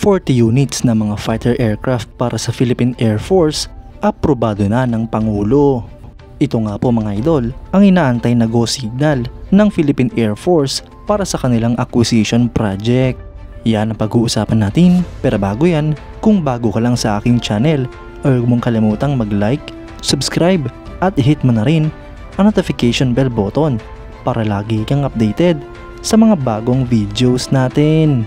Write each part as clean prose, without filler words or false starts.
40 units na mga fighter aircraft para sa Philippine Air Force aprobado na ng Pangulo. Ito nga po mga idol ang inaantay na go signal ng Philippine Air Force para sa kanilang acquisition project. Yan ang pag-uusapan natin, pero bago yan, kung bago ka lang sa aking channel, huwag mong kalimutang mag-like, subscribe at i-hit mo na rin ang notification bell button para lagi kang updated sa mga bagong videos natin.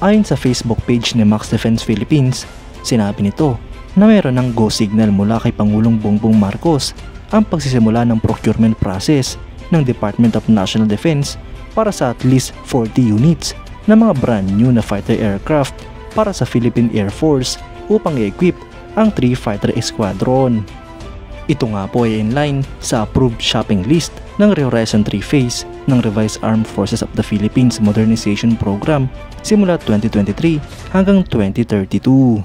Ayon sa Facebook page ni Max Defense Philippines, sinabi nito na mayroon ng go signal mula kay Pangulong Bongbong Marcos ang pagsisimula ng procurement process ng Department of National Defense para sa at least 40 units na mga brand new na fighter aircraft para sa Philippine Air Force upang i-equip ang 3 fighter squadron. Ito nga po ay inline sa approved shopping list ng Rehorizon 3 phase ng Revised Armed Forces of the Philippines Modernization Program simula 2023 hanggang 2032.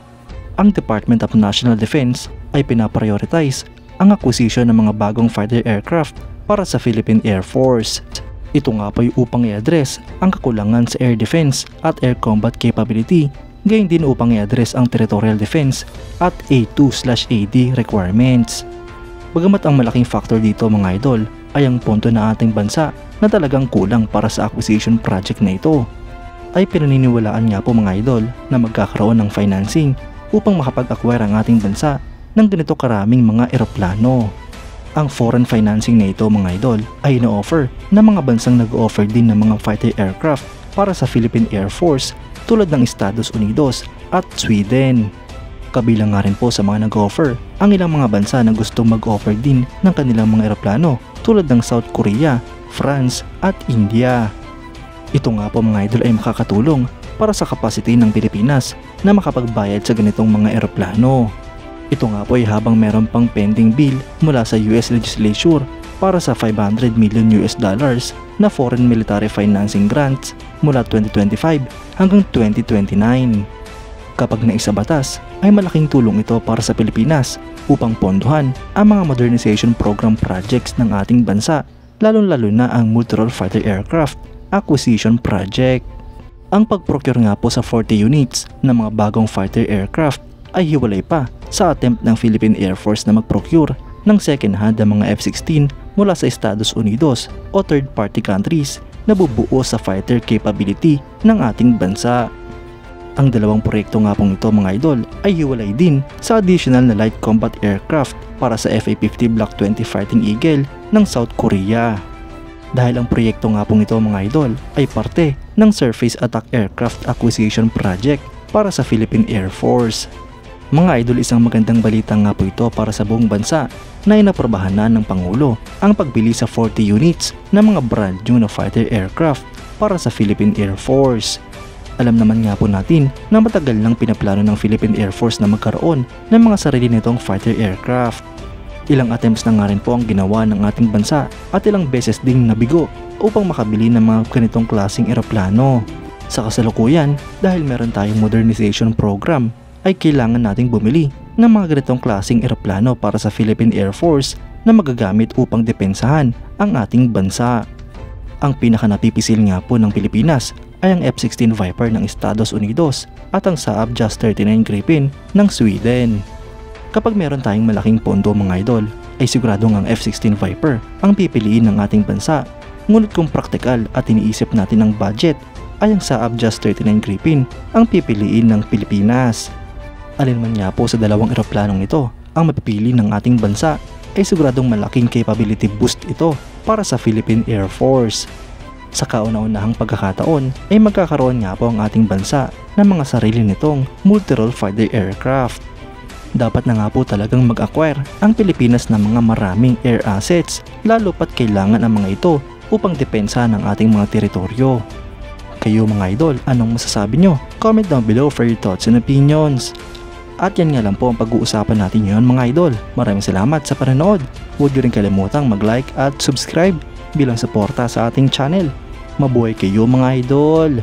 Ang Department of National Defense ay pinaprioritize ang acquisition ng mga bagong fighter aircraft para sa Philippine Air Force. Ito nga po ay upang i-address ang kakulangan sa air defense at air combat capability, gayon din upang i-address ang territorial defense at A2/AD requirements. Bagamat ang malaking factor dito mga idol ay ang punto na ating bansa na talagang kulang para sa acquisition project na ito, ay pinaniniwalaan nga po mga idol na magkakaroon ng financing upang makapag-acquire ang ating bansa ng ganito karaming mga eroplano. Ang foreign financing na ito mga idol ay ino-offer ng mga bansang nag-offer din ng mga fighter aircraft para sa Philippine Air Force tulad ng Estados Unidos at Sweden. Kabilang nga rin po sa mga nag-offer ang ilang mga bansa na gustong mag-offer din ng kanilang mga eroplano tulad ng South Korea, France at India. Ito nga po mga idol ay makakatulong para sa capacity ng Pilipinas na makapagbayad sa ganitong mga eroplano. Ito nga po ay habang meron pang pending bill mula sa US legislature para sa $500 million na foreign military financing grants mula 2025 hanggang 2029. Kapag naisabatas ay malaking tulong ito para sa Pilipinas upang pondohan ang mga modernization program projects ng ating bansa, lalong-lalo na ang multi-role fighter aircraft acquisition project. Ang pag-procure nga po sa 40 units ng mga bagong fighter aircraft ay hiwalay pa sa attempt ng Philippine Air Force na mag-procure ng second-hand na mga F-16 mula sa Estados Unidos o third-party countries na bubuo sa fighter capability ng ating bansa. Ang dalawang proyekto nga pong ito mga idol ay hiwalay din sa additional na light combat aircraft para sa FA-50 Block 20 Fighting Eagle ng South Korea. Dahil ang proyekto nga pong ito mga idol ay parte ng Surface Attack Aircraft Acquisition Project para sa Philippine Air Force. Mga idol, isang magandang balita nga po ito para sa buong bansa na inaprobahan na ng Pangulo ang pagbili sa 40 units na mga brand new na fighter aircraft para sa Philippine Air Force. Alam naman nga po natin na matagal nang pinaplano ng Philippine Air Force na magkaroon ng mga sarili nitong fighter aircraft. Ilang attempts na nga rin po ang ginawa ng ating bansa at ilang beses ding nabigo upang makabili ng mga ganitong klaseng eroplano. Sa kasalukuyan, dahil meron tayong modernization program, ay kailangan nating bumili ng mga ganitong klaseng eroplano para sa Philippine Air Force na magagamit upang depensahan ang ating bansa. Ang pinakanapipisil nga po ng Pilipinas ay ang F-16 Viper ng Estados Unidos at ang Saab JAS-39 Gripen ng Sweden. Kapag meron tayong malaking pondo mga idol, ay siguradong ang F-16 Viper ang pipiliin ng ating bansa. Ngunit kung praktikal at iniisip natin ang budget, ay ang Saab JAS-39 Gripen ang pipiliin ng Pilipinas. Alin man nga po sa dalawang eroplanong ito ang mapipili ng ating bansa, ay siguradong malaking capability boost ito para sa Philippine Air Force. Sa kauna-unahang pagkakataon ay magkakaroon nga po ang ating bansa ng mga sarili nitong multi-role fighter aircraft. Dapat na nga po talagang mag-acquire ang Pilipinas ng mga maraming air assets, lalo pat kailangan ang mga ito upang depensa ng ating mga teritoryo. Kayo mga idol, anong masasabi nyo? Comment down below for your thoughts and opinions. At yan nga lang po ang pag-uusapan natin ngayon mga idol. Maraming salamat sa panonood. Huwag nyo rin kalimutang mag-like at subscribe bilang suporta sa ating channel. Mabuhay kayo mga idol!